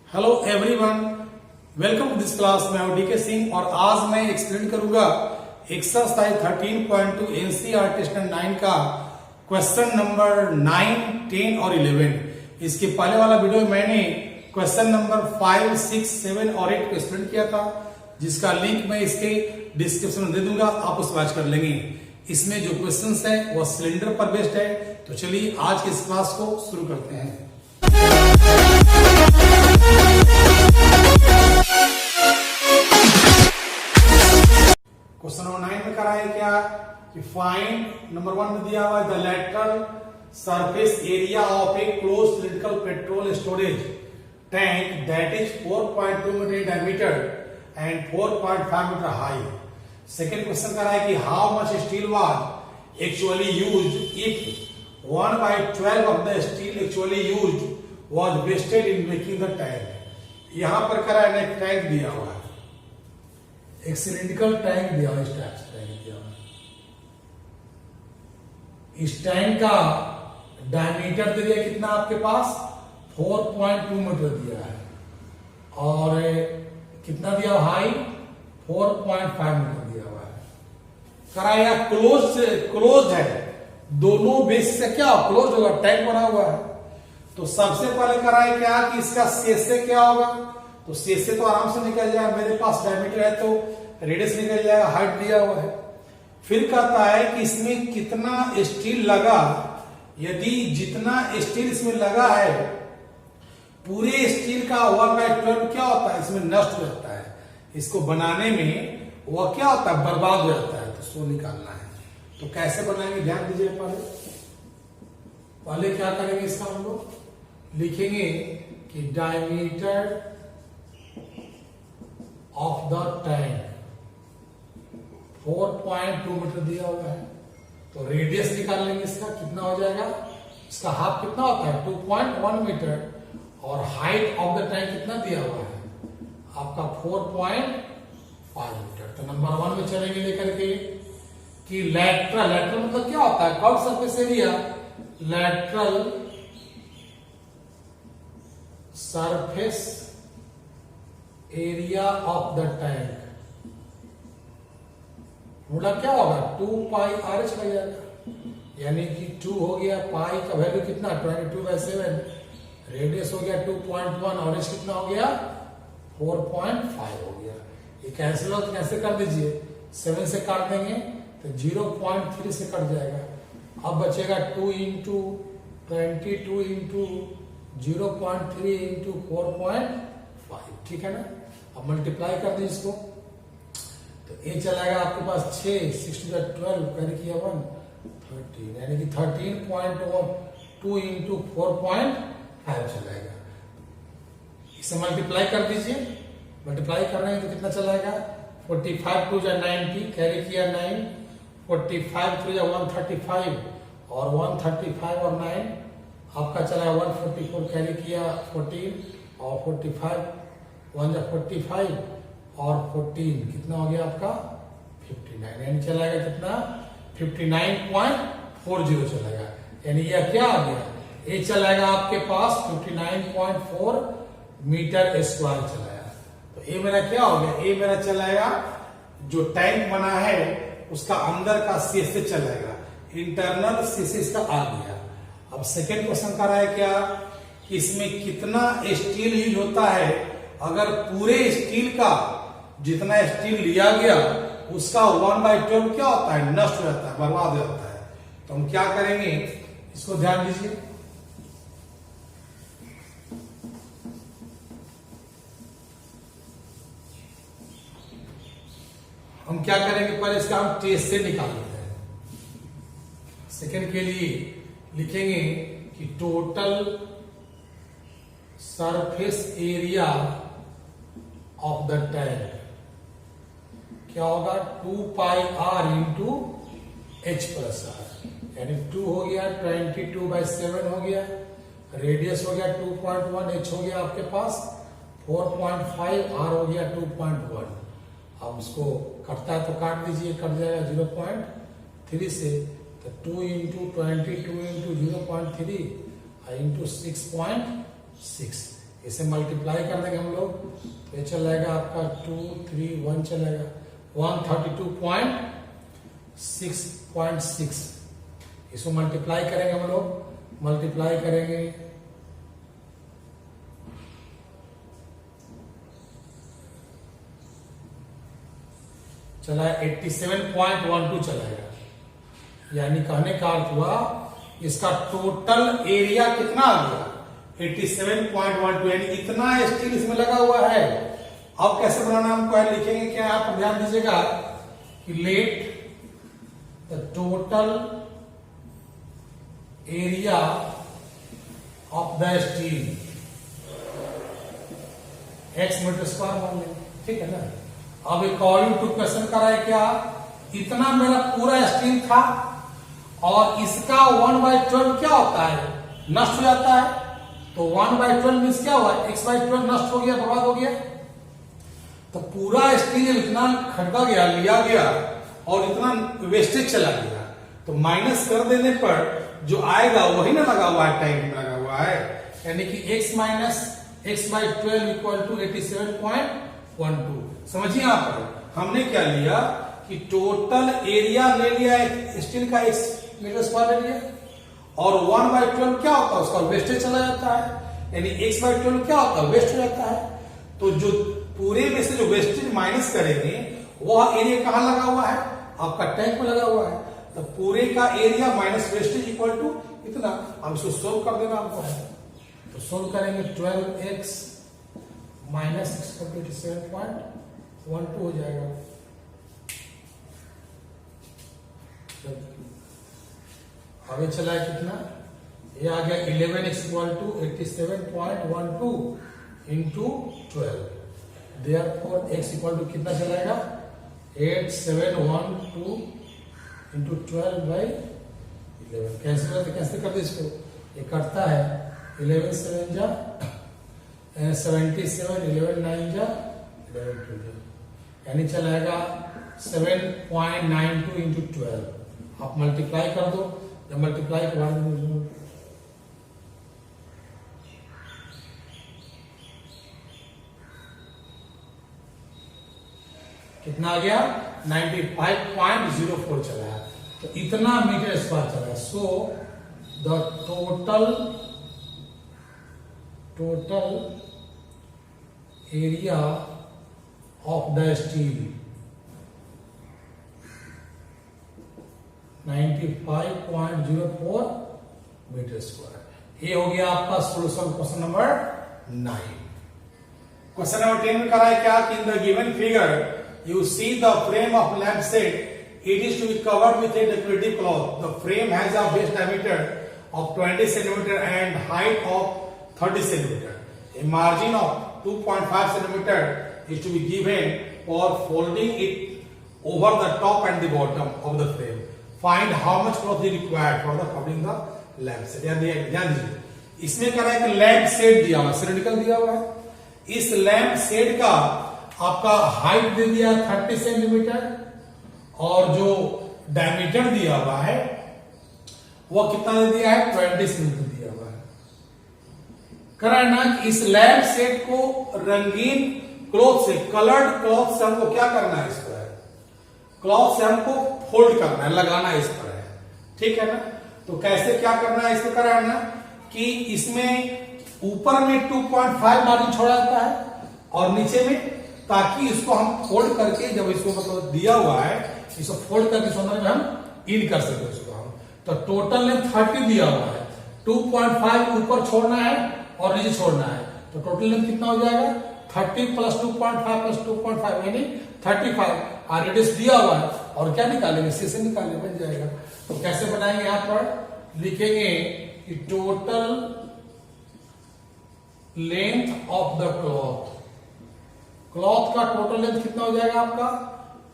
Hello everyone, welcome to this class. मैं हूं DK Singh और आज मैं एक्सप्लेन करूंगा एक्सरसाइज 13.2 एनसीईआरटी स्टैंडर्ड 9 का क्वेश्चन नंबर 9, 10 और 11। इसके पहले वाला वीडियो में मैंने क्वेश्चन नंबर 5, 6, 7 और 8 को एक्सप्लेन किया था, जिसका लिंक मैं इसके डिस्क्रिप्शन में दे दूंगा, आप उस वॉच कर लेंगे। इसमें जो क्वेश्चंस है वह सिलेंडर पर बेस्ड है। तो चलिए आज की इस क्लास को शुरू करते हैं। क्वेश्चन नंबर 9 में करा है क्या कि फाइंड नंबर 1 में दिया हुआ है the lateral surface area of a close cylindrical petrol storage tank that is 4.2 metre in diameter and 4.5 metre high. Second question करा है कि how much steel was actually used if 1/12 of the steel actually used was wasted in making the tank. यहां पर करा है एक tank दिया हुआ है, एक सिलिंड्रिकल टैंक दिया हुआ, इस टाइप से टैंक दिया हुआ। इस टैंक का डायमीटर दे दिया कितना आपके पास 4.2 मीटर दिया है और कितना दिया हुआ हाई 4.5 मीटर दिया हुआ है। कराया क्लोज से क्लोज है, दोनों बेस से क्या क्लोज होगा, टैंक बना हुआ है। तो सबसे पहले कराया क्या कि इसका शेष से क्या होगा, तो शेष से तो आराम से निकल जाएगा, मेरे पास डायमीटर है तो रेडियस निकल जाएगा, हाइट दिया हुआ है। फिर कहता है कि इसमें कितना स्टील लगा, यदि जितना स्टील इसमें लगा है पूरे स्टील का 1/12 क्या होता है, इसमें नष्ट हो जाता है। इसको बनाने में वह क्या होता है, बर्बाद हो जाता है। तो सो निकालना है, तो कैसे बनाएंगे ध्यान दीजिए। पहले क्या करेंगे, इसका हम लोग लिखेंगे कि diameter of the tank 4.2 metre दिया हुआ है, तो रेडियस निकाल लेंगे इसका कितना हो जाएगा। इसका हाफ कितना होता है 2.1 मीटर और हाइट ऑफ द टैंक कितना दिया हुआ है आपका 4.5 मीटर। तो नंबर 1 में चलेंगे लेकर के कि लैटरल, लैटरल मतलब क्या होता है, curve surface area, lateral surface area of the tank मतलब क्या होगा 2πr लग जाएगा, यानी कि 2 हो गया, पाई का वैल्यू कितना 22/7, रेडियस हो गया 2.1 और एच कितना हो गया 4.5 हो गया। ये कैंसिल हो तो कैसे कर दीजिए, 7 से काट देंगे तो 0.3 से कट जाएगा। अब बचेगा 2 इंटू 22 इंटू 0.3 इंटू 4.5, ठीक है ना। अब मल्टीप्लाई कर दीजिए इसको, तो ये चलाएगा आपके पास 6, 6 to the 12 कैरी किया 1, 13, यानी कि 13.2 इंटू 4.5 चलाएगा। इसे मल्टीप्लाई कर दीजिए, मल्टीप्लाई कर रहे हैं तो कितना चलाएगा 45 to the 90 कैरी किया 9, 45 to the 135 और 135 और 9 आपका चला 144 कैरी किया 14 और 45 1 जा 45 और 14 कितना हो गया आपका 59, यानी चलाएगा कितना 59.40 चलेगा, यानी यह क्या आ गया, ये चलाएगा आपके पास 59.4 मीटर स्क्वायर चलाया। तो ये मेरा क्या हो गया, ये मेरा चलाएगा जो टैंक बना है उसका अंदर का शेष से चलाएगा, इंटरनल शेष इसका आ गया। अब सेकेंड क्वेश्चन कर रहा है क्या कि इसमें कितना स्टील यूज होता है, अगर पूरे स्टील का जितना स्टील लिया गया उसका 1/12 क्या होता है, नष्ट हो जाता है, बर्बाद हो जाता है। तो हम क्या करेंगे, इसको ध्यान दीजिए। हम क्या करेंगे, पहले इसका हम टेस्ट से निकाल लेते हैं। सेकेंड के लिए लिखेंगे कि total surface area of the tank क्या होगा 2πr into h plus r, यानी 2 हो गया 22/7 हो गया, रेडियस हो गया 2.1, h हो गया आपके पास 4.5, r हो गया 2.1। अब उसको कटता है तो काट दीजिए, कट जाएगा 0.3 से, तो 2 इंटू 22 इंटू 0.3 इंटू 6.6 इसे मल्टीप्लाई कर देंगे हम लोग, तो ये चल जाएगा आपका 2 3 1 चलेगा 132.6.6। इसको मल्टीप्लाई करेंगे हम लोग, मल्टीप्लाई करेंगे चला 87.12 चलाएगा। यानी कहने का अर्थ हुआ इसका टोटल एरिया कितना आ गया 87.12, यानी इतना स्टील इसमें लगा हुआ है। अब कैसे बनाना हमको है, लिखेंगे क्या, आप ध्यान दीजिएगा कि let the total area of the steel x metre square मान लेंगे, ठीक है ना। अब अकॉर्डिंग टू क्वेश्चन करा है क्या, इतना मेरा पूरा स्टील था और इसका 1/12 क्या होता है, नष्ट हो जाता है। तो 1/12 मीन्स क्या हुआ, x/12 नष्ट हो गया, बर्बाद हो गया। तो पूरा स्टील इतना खरीदा गया, लिया गया और इतना वेस्टेज चला गया, तो माइनस कर देने पर जो आएगा वही ना लगा हुआ है, टैंक में लगा हुआ है। यानी कि x minus x/12 equal to 87.12। समझिए यहाँ पर हमने क्या लिया कि टोटल एरिया ले लिया स्टील का x मीटर स्क्वायर ले लिया और 1/12 क्या होता है, उसका वेस्टेज चला जाता है। यानी x/12 क्या होता है, वेस्ट हो जाता है। तो जो पूरे में से जो वेस्टेज माइनस करेंगे वह एरिया कहां लगा हुआ है, आपका टैंक में लगा हुआ है। तो पूरे का area minus wastage equal to इतना। अब इसको सोल्व कर देना आपको है, तो सोल्व करेंगे 12x माइनस 87.12 हो जाएगा। आगे चला है कितना, ये आ गया 11x equal to 87.12 into 12। Therefore x equal to कितना चलाएगा 8712 इंटू 12/11। कैंसिल कर दे इसको, ये करता है 11 7 जा 77, 11 9 जा 11 2 जा, यानी चलाएगा 7.92 इंटू 12। आप मल्टीप्लाई कर दो, जब मल्टीप्लाई के बाद कितना आ गया 95.04 चला है। तो इतना मीटर स्क्वायर चला है। So the total area of the steel 95.04 metre square. ये हो गया आपका solution question number 9। Question number 10 में कहा है क्या कि in the given figure you see the frame of lamp set, it is to be covered with a decorative cloth. The frame has a base diameter of 20 cm and height of 30 cm. A margin of 2.5 cm is to be given for folding it over the top and the bottom of the frame. Find how much cloth is required for the covering the lamp set. ध्यान दीजिए, इसमें कह रहा है कि lamp set दिया हुआ, cylindrical दिया हुआ है। इस लैंप सेट का आपका हाइट दे दिया 30 सेंटीमीटर और जो डायमीटर दिया हुआ है वो कितना दे दिया है 20 सेंटीमीटर दिया हुआ है। करना कि इस लैंप सेट को रंगीन क्लॉथ से, कलर्ड क्लॉथ से हमको क्या करना है, इसको है क्लॉथ से हमको फोल्ड करना है, लगाना है इस पर है, ठीक है ना। तो कैसे क्या करना है, इसको करना कि इसमें ऊपर में 2.5 मार्जिन छोड़ा जाता है और नीचे में, ताकि इसको हम फोल्ड करके जब इसको मतलब दिया हुआ है इसको फोल्ड करके सोने में हम इन कर सकते हैं इसको हम। तो टोटल लेंथ 30 दिया हुआ है, 2.5 ऊपर छोड़ना है और नीचे छोड़ना है। तो टोटल लेंथ कितना हो जाएगा 30 प्लस 2.5 प्लस 2.5 यानी 35। और रेडियस दिया हुआ है और क्या निकालेंगे, सी से निकालने बन जाएगा। तो कैसे बनाएंगे, यहां पर लिखेंगे कि total length of the cloth, cloth का टोटल लेंथ कितना हो जाएगा आपका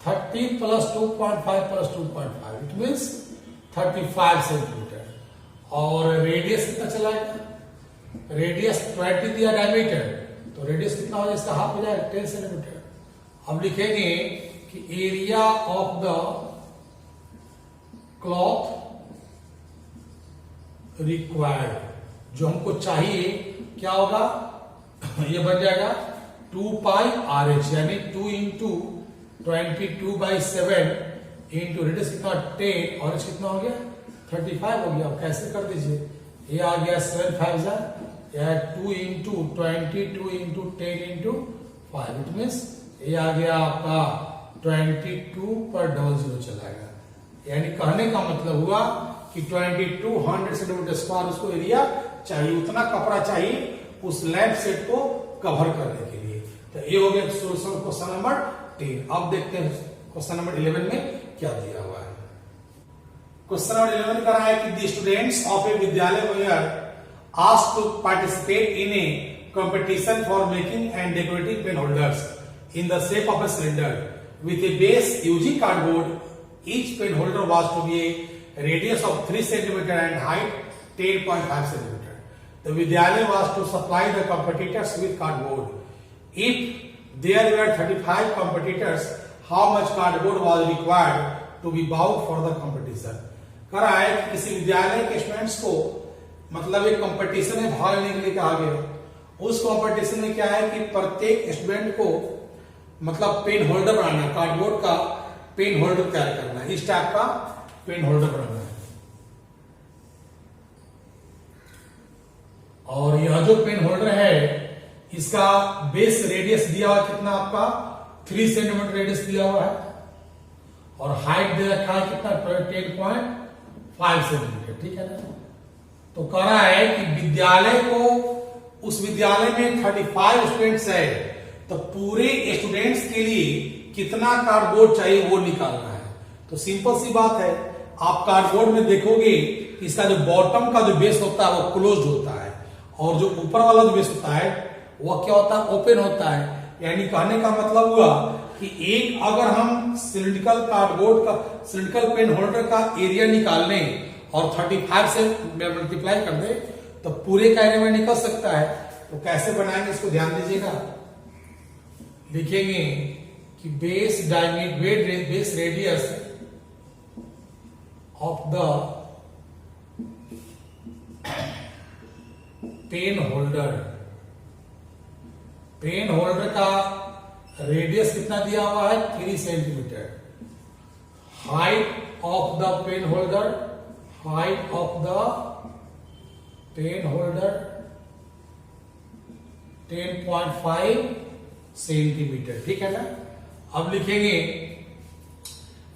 30 plus 2.5 plus 2.5 it means 35 centimetre. और रेडियस कितना चलाएगा, रेडियस 20 दिया डायमीटर, तो रेडियस कितना हो जाएगा, इसका हाफ हो जाएगा 10 सेंटीमीटर। अब लिखेंगे कि area of the cloth required, जो हमको चाहिए क्या होगा ये बन जाएगा 2 पाई आर एच, यानी 2 इंटू 22/7 इंटू रेडियस कितना 10 और एच कितना हो गया 35 हो गया। अब कैसे कर दीजिए, ये आ गया 7 5 या 2 into 22 into 10 into 5, it means ये आ गया आपका 22/00 चला गया। यानी कहने का मतलब हुआ कि 2200 सेंटीमीटर स्क्वायर उसको एरिया चाहिए, उतना कपड़ा चाहिए उस लैंप सेट को कवर करने के लिए। तो ये हो गया सोल्यूशन क्वेश्चन नंबर 10। अब देखते हैं क्वेश्चन नंबर 11 में क्या दिया हुआ है। क्वेश्चन नंबर 11 कर रहा है कि द स्टूडेंट्स ऑफ ए विद्यालय where asked to participate in a competition for making and decorating pen holders in the shape of a cylinder with a base using cardboard. Each pen holder was to be a radius of 3 cm and height 10.5 cm. The Vidyalaya was to supply the competitors with cardboard. If there were 35 competitors, how much cardboard was required to be bought for the competition? कह रहा है कि किसी विद्यालय के students को मतलब एक कंपटीशन में भाग लेने के लिए कहा गया। उस कंपटीशन में क्या है कि प्रत्येक स्टूडेंट को मतलब पेन होल्डर बनाना है, कार्डबोर्ड का पेन होल्डर तैयार करना है, इस टाइप का पेन होल्डर बनाना है। और यह जो पेन होल्डर है इसका बेस रेडियस दिया हुआ कितना आपका 3 सेंटीमीटर रेडियस दिया हुआ है और हाइट दे रखा है कितना 10.5 सेंटीमीटर, ठीक है ना। तो कह रहा है कि विद्यालय को उस विद्यालय में 35 स्टूडेंट्स है तो पूरे स्टूडेंट्स के लिए कितना कार्डबोर्ड चाहिए वो निकालना है। तो सिंपल सी बात है, आप कार्डबोर्ड में देखोगे इसका जो बॉटम का जो बेस होता है वो क्लोज्ड होता है और जो ऊपर वाला जो बेस होता है वो क्या होता है ओपन होता है। यानी कहने का मतलब हुआ कि एक अगर हम सिलिंड्रिकल कार्डबोर्ड का सिलिंड्रिकल पेन होल्डर का एरिया निकाल लें और 35 से मल्टीप्लाई कर दे तो पूरे का एरिया में निकल सकता है। तो कैसे बनाएंगे इसको ध्यान दीजिएगा। लिखेंगे कि base radius of the pen holder का रेडियस कितना दिया हुआ है 3 centimetre. Height of the pen holder 10.5 centimetre, ठीक है ना। अब लिखेंगे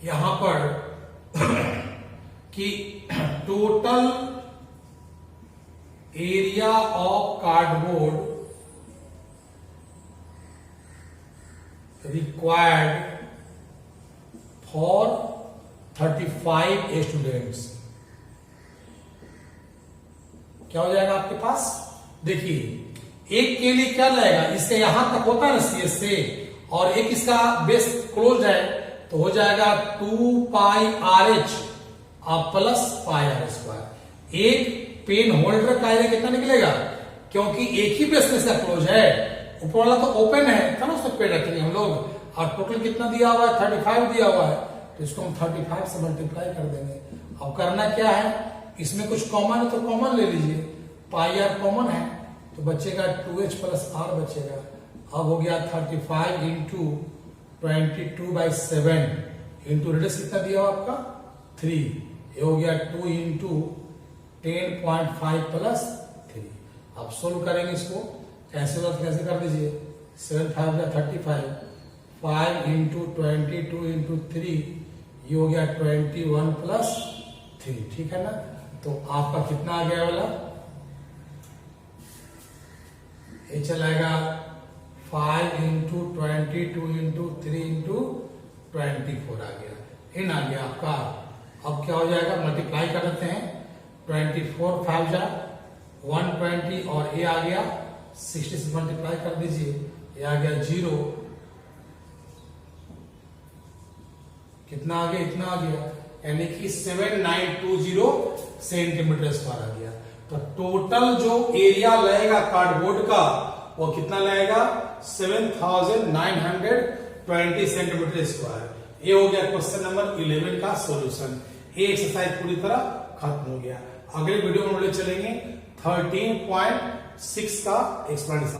यहां पर कि total area of cardboard required for 35 students क्या हो जाएगा आपके पास। देखिए एक के लिए क्या लगेगा, इससे यहां तक होता है ना सीएस से, और एक इसका बेस क्लोज है तो हो जाएगा 2 pi r h plus pi r square. एक पेन होल्डर का एरिया कितना निकलेगा, क्योंकि एक ही बेस में इसका क्लोज है, ऊपर वाला तो ओपन है ना, उसको पेन रखेंगे हम लोग। और टोटल कितना दिया हुआ है 35 दिया हुआ है तो इसको हम 35 से मल्टीप्लाई कर देंगे। अब करना क्या है, इसमें कुछ कॉमन है तो कॉमन ले लीजिए, पाई आर कॉमन है तो बचेगा 2h प्लस आर बचेगा। अब हो गया 35 इंटू 22/7 इंटू रेडियस कितना दिया हुआ आपका 3, ये हो गया 2 इंटू 10.5 प्लस 3। अब सोल्व करेंगे इसको, कैसे कर दीजिए 7 5 35, 5 इंटू 22 इंटू 3 ये हो गया 21 प्लस 3, ठीक है ना। तो आपका कितना आ गया वाला, ये चलाएगा 5 इंटू 22 इंटू 3 इंटू 24 आ गया, इन आ गया आपका। अब क्या हो जाएगा, मल्टीप्लाई कर देते हैं, 24 5 जा 120 और ये आ गया 60 से मल्टीप्लाई कर दीजिए, ये आ गया 0, कितना आ गया, इतना आ गया, यानी कि 7920 सेंटीमीटर स्क्वायर आ गया। तो टोटल जो एरिया लगेगा कार्डबोर्ड का वो कितना लगेगा 7920 सेंटीमीटर स्क्वायर। ये हो गया क्वेश्चन नंबर 11 का सॉल्यूशन। ये एक्सरसाइज पूरी तरह खत्म हो गया। अगले वीडियो में चलेंगे 13.6 का एक्सप्लेनेशन।